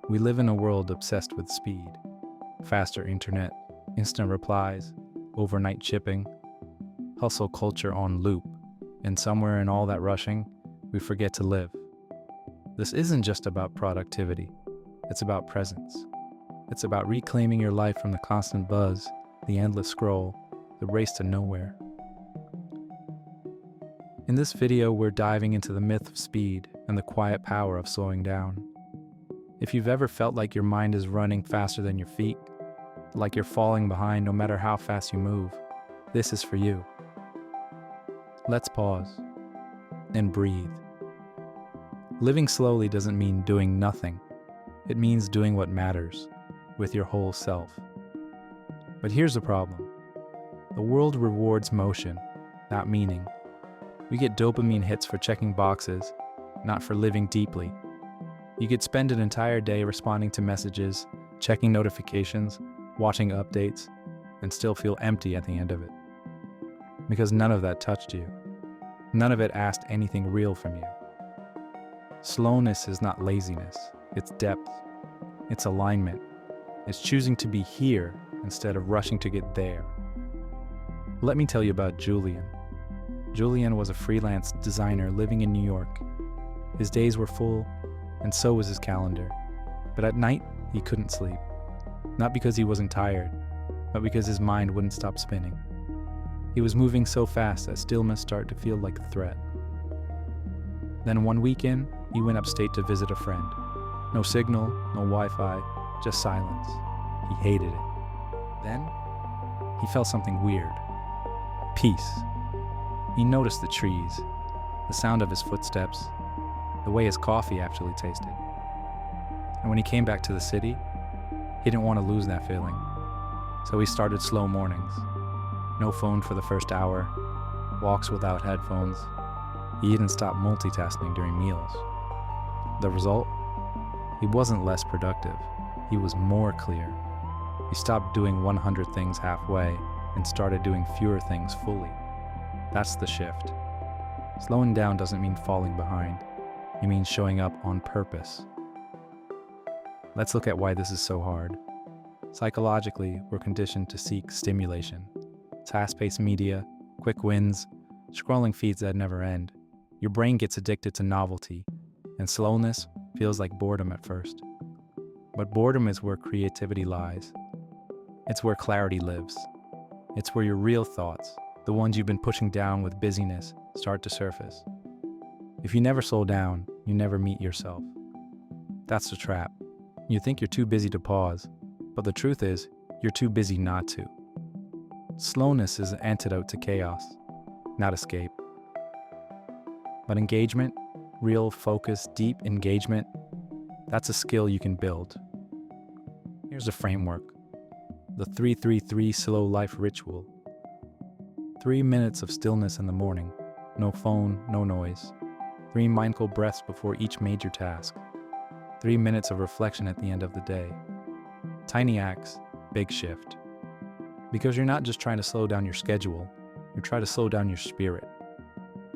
We live in a world obsessed with speed. Faster internet, instant replies, overnight shipping, hustle culture on loop, and somewhere in all that rushing, we forget to live. This isn't just about productivity, it's about presence. It's about reclaiming your life from the constant buzz, the endless scroll, the race to nowhere. In this video, we're diving into the myth of speed and the quiet power of slowing down. If you've ever felt like your mind is running faster than your feet, like you're falling behind no matter how fast you move, this is for you. Let's pause and breathe. Living slowly doesn't mean doing nothing. It means doing what matters, with your whole self. But here's the problem. The world rewards motion, not meaning. We get dopamine hits for checking boxes, not for living deeply. You could spend an entire day responding to messages, checking notifications, watching updates, and still feel empty at the end of it. Because none of that touched you. None of it asked anything real from you. Slowness is not laziness, it's depth. It's alignment. It's choosing to be here instead of rushing to get there. Let me tell you about Julian. Julian was a freelance designer living in New York. His days were full, and so was his calendar. But at night, he couldn't sleep. Not because he wasn't tired, but because his mind wouldn't stop spinning. He was moving so fast that stillness started to feel like a threat. Then one weekend, he went upstate to visit a friend. No signal, no Wi-Fi, just silence. He hated it. Then, he felt something weird. Peace. He noticed the trees, the sound of his footsteps, the way his coffee actually tasted. And when he came back to the city, he didn't want to lose that feeling. So he started slow mornings. No phone for the first hour, walks without headphones. He didn't stop multitasking during meals. The result? He wasn't less productive. He was more clear. He stopped doing 100 things halfway and started doing fewer things fully. That's the shift. Slowing down doesn't mean falling behind. It means showing up on purpose. Let's look at why this is so hard. Psychologically, we're conditioned to seek stimulation. Fast-paced media, quick wins, scrolling feeds that never end. Your brain gets addicted to novelty, and slowness feels like boredom at first. But boredom is where creativity lies. It's where clarity lives. It's where your real thoughts, the ones you've been pushing down with busyness, start to surface. If you never slow down, you never meet yourself. That's the trap. You think you're too busy to pause, but the truth is, you're too busy not to. Slowness is an antidote to chaos, not escape. But engagement, real focus, deep engagement, that's a skill you can build. Here's a framework. The 3-3-3 slow life ritual. 3 minutes of stillness in the morning. No phone, no noise. 3 mindful breaths before each major task. 3 minutes of reflection at the end of the day. Tiny acts, big shift. Because you're not just trying to slow down your schedule, you're trying to slow down your spirit.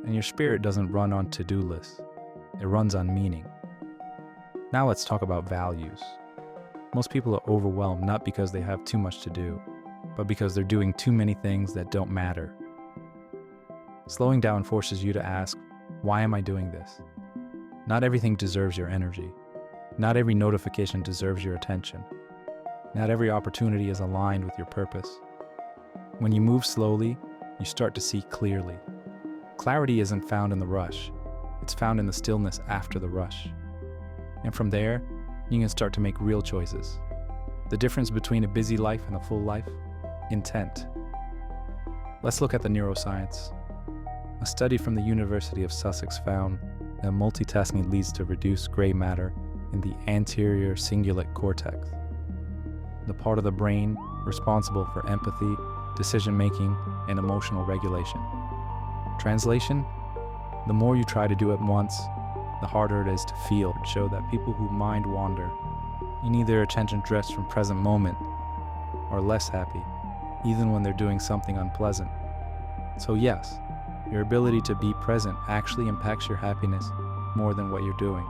And your spirit doesn't run on to-do lists. It runs on meaning. Now let's talk about values. Most people are overwhelmed not because they have too much to do, but because they're doing too many things that don't matter. Slowing down forces you to ask, why am I doing this? Not everything deserves your energy. Not every notification deserves your attention. Not every opportunity is aligned with your purpose. When you move slowly, you start to see clearly. Clarity isn't found in the rush. It's found in the stillness after the rush. And from there, you can start to make real choices. The difference between a busy life and a full life? Intent. Let's look at the neuroscience. A study from the University of Sussex found that multitasking leads to reduced gray matter in the anterior cingulate cortex, the part of the brain responsible for empathy, decision-making, and emotional regulation. Translation? The more you try to do at once, the harder it is to feel. It showed that people who mind wander, you need their attention dressed from present moment, are less happy, even when they're doing something unpleasant. So yes, your ability to be present actually impacts your happiness more than what you're doing.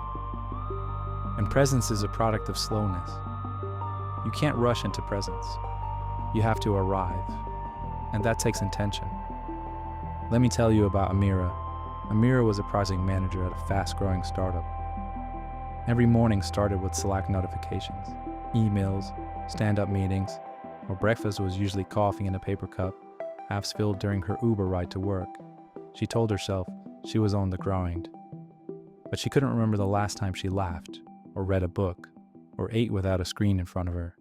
And presence is a product of slowness. You can't rush into presence. You have to arrive. And that takes intention. Let me tell you about Amira. Amira was a project manager at a fast-growing startup. Every morning started with Slack notifications, emails, stand-up meetings, or breakfast was usually coffee in a paper cup, half spilled during her Uber ride to work. She told herself she was on the grind. But she couldn't remember the last time she laughed, or read a book, or ate without a screen in front of her.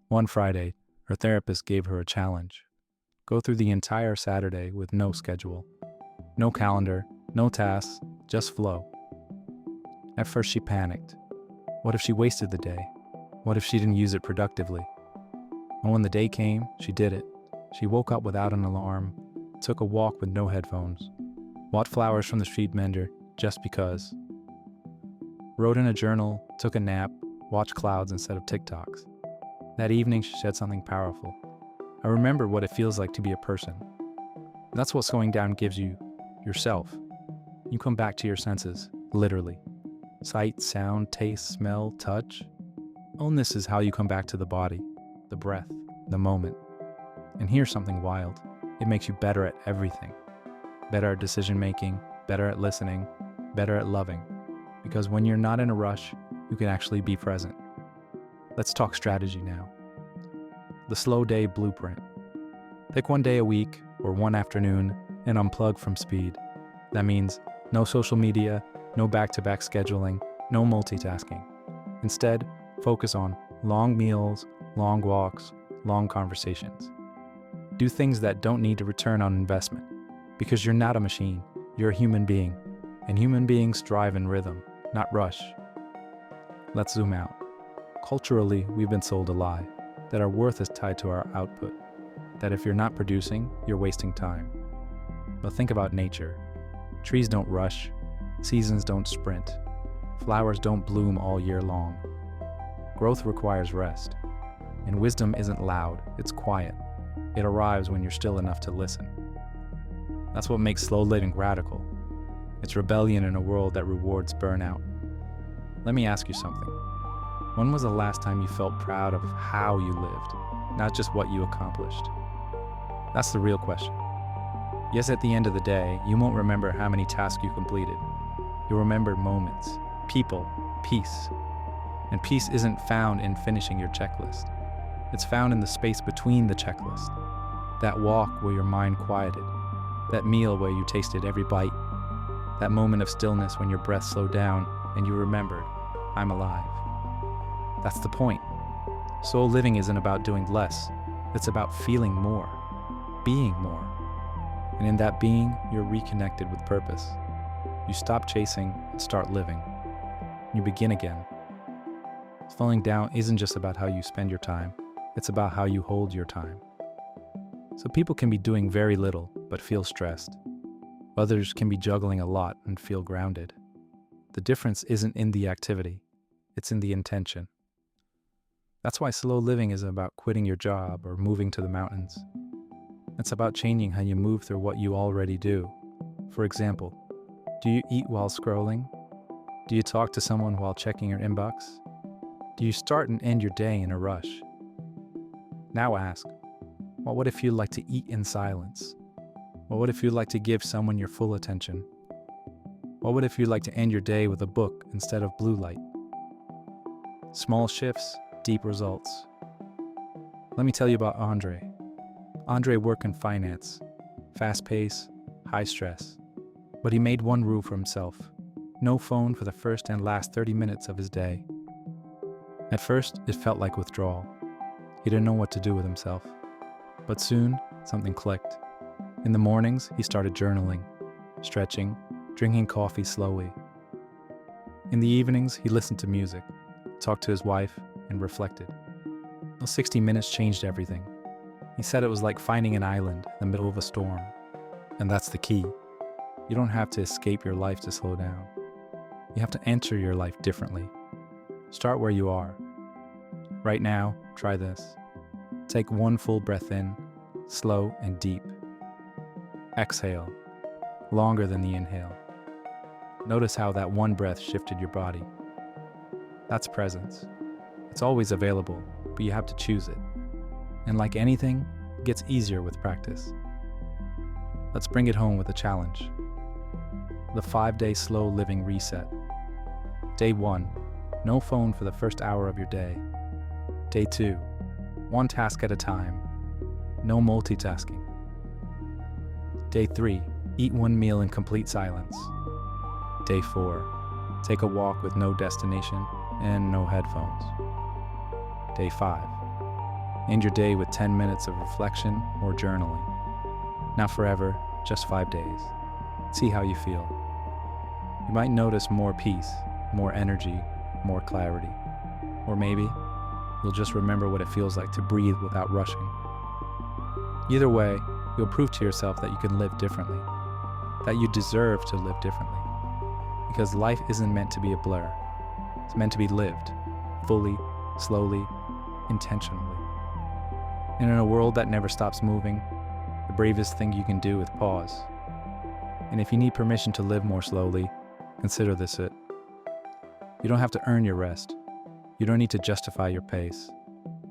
One Friday, her therapist gave her a challenge. Go through the entire Saturday with no schedule. No calendar, no tasks, just flow. At first she panicked. What if she wasted the day? What if she didn't use it productively? And when the day came, she did it. She woke up without an alarm, took a walk with no headphones, bought flowers from the street vendor just because, wrote in a journal, took a nap, watched clouds instead of TikToks. That evening she said something powerful. I remember what it feels like to be a person. That's what slowing down gives you, yourself. You come back to your senses, literally. Sight, sound, taste, smell, touch. Illness is how you come back to the body, the breath, the moment. And here's something wild. It makes you better at everything. Better at decision-making, better at listening, better at loving. Because when you're not in a rush, you can actually be present. Let's talk strategy now. The slow day blueprint. Pick one day a week or one afternoon and unplug from speed. That means no social media, no back-to-back scheduling, no multitasking. Instead, focus on long meals, long walks, long conversations. Do things that don't need a return on investment, because you're not a machine, you're a human being, and human beings thrive in rhythm, not rush. Let's zoom out. Culturally, we've been sold a lie, that our worth is tied to our output, that if you're not producing, you're wasting time. But think about nature. Trees don't rush, seasons don't sprint, flowers don't bloom all year long. Growth requires rest, and wisdom isn't loud, it's quiet. It arrives when you're still enough to listen. That's what makes slow living radical. It's rebellion in a world that rewards burnout. Let me ask you something. When was the last time you felt proud of how you lived, not just what you accomplished? That's the real question. Yes, at the end of the day, you won't remember how many tasks you completed. You'll remember moments, people, peace. And peace isn't found in finishing your checklist. It's found in the space between the checklist. That walk where your mind quieted. That meal where you tasted every bite. That moment of stillness when your breath slowed down and you remembered, I'm alive. That's the point. Soul living isn't about doing less. It's about feeling more, being more. And in that being, you're reconnected with purpose. You stop chasing and start living. You begin again. Slowing down isn't just about how you spend your time. It's about how you hold your time. So people can be doing very little, but feel stressed. Others can be juggling a lot and feel grounded. The difference isn't in the activity. It's in the intention. That's why slow living isn't about quitting your job or moving to the mountains. It's about changing how you move through what you already do. For example, do you eat while scrolling? Do you talk to someone while checking your inbox? Do you start and end your day in a rush? Now ask, what would it feel like to eat in silence? What would it feel like to give someone your full attention? What would it feel like to end your day with a book instead of blue light? Small shifts, deep results. Let me tell you about Andre. Andre worked in finance, fast pace, high stress. But he made one rule for himself: no phone for the first and last 30 minutes of his day. At first, it felt like withdrawal. He didn't know what to do with himself. But soon, something clicked. In the mornings, he started journaling, stretching, drinking coffee slowly. In the evenings, he listened to music, talked to his wife, and reflected. Those 60 minutes changed everything. He said it was like finding an island in the middle of a storm. And that's the key. You don't have to escape your life to slow down. You have to enter your life differently. Start where you are. Right now, try this. Take one full breath in, slow and deep. Exhale, longer than the inhale. Notice how that one breath shifted your body. That's presence. It's always available, but you have to choose it. And like anything, it gets easier with practice. Let's bring it home with a challenge. The 5-day slow living reset. Day 1, no phone for the first hour of your day. Day 2, one task at a time, no multitasking. Day 3, eat one meal in complete silence. Day 4, take a walk with no destination and no headphones. Day 5, end your day with 10 minutes of reflection or journaling. Not forever, just 5 days. See how you feel. You might notice more peace, more energy, more clarity. Or maybe you'll just remember what it feels like to breathe without rushing. Either way, you'll prove to yourself that you can live differently, that you deserve to live differently. Because life isn't meant to be a blur. It's meant to be lived, fully, slowly, intentionally. And in a world that never stops moving, the bravest thing you can do is pause. And if you need permission to live more slowly, consider this it. You don't have to earn your rest. You don't need to justify your pace.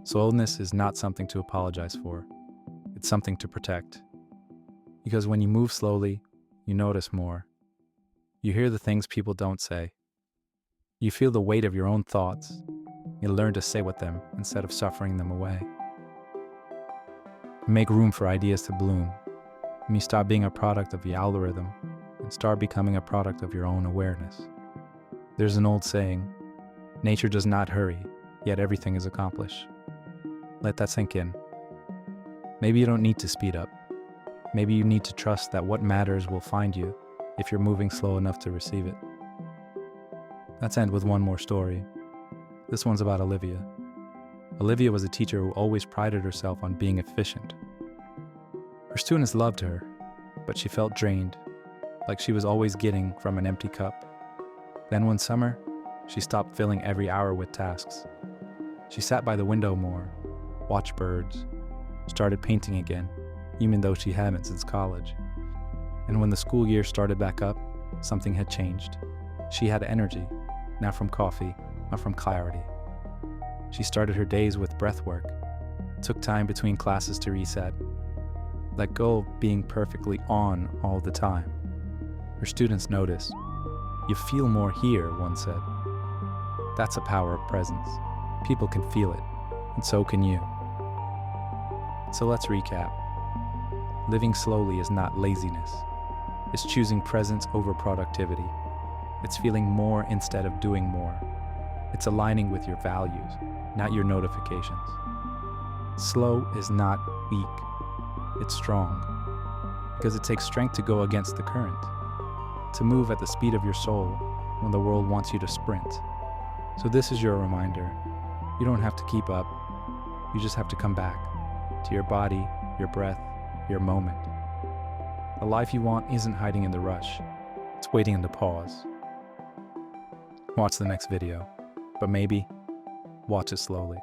Slowness is not something to apologize for. It's something to protect. Because when you move slowly, you notice more. You hear the things people don't say. You feel the weight of your own thoughts. You learn to sit with them instead of suffering them away. You make room for ideas to bloom. And you stop being a product of the algorithm and start becoming a product of your own awareness. There's an old saying, nature does not hurry, yet everything is accomplished. Let that sink in. Maybe you don't need to speed up. Maybe you need to trust that what matters will find you if you're moving slow enough to receive it. Let's end with one more story. This one's about Olivia. Olivia was a teacher who always prided herself on being efficient. Her students loved her, but she felt drained, like she was always getting from an empty cup. Then one summer, she stopped filling every hour with tasks. She sat by the window more, watched birds, started painting again, even though she hadn't since college. And when the school year started back up, something had changed. She had energy, not from coffee, but from clarity. She started her days with breath work, took time between classes to reset, let go of being perfectly on all the time. Her students noticed. You feel more here, one said. That's a power of presence. People can feel it, and so can you. So let's recap. Living slowly is not laziness. It's choosing presence over productivity. It's feeling more instead of doing more. It's aligning with your values, not your notifications. Slow is not weak. It's strong. Because it takes strength to go against the current. To move at the speed of your soul when the world wants you to sprint. So this is your reminder. You don't have to keep up. You just have to come back to your body, your breath, your moment. The life you want isn't hiding in the rush. It's waiting in the pause. Watch the next video, but maybe watch it slowly.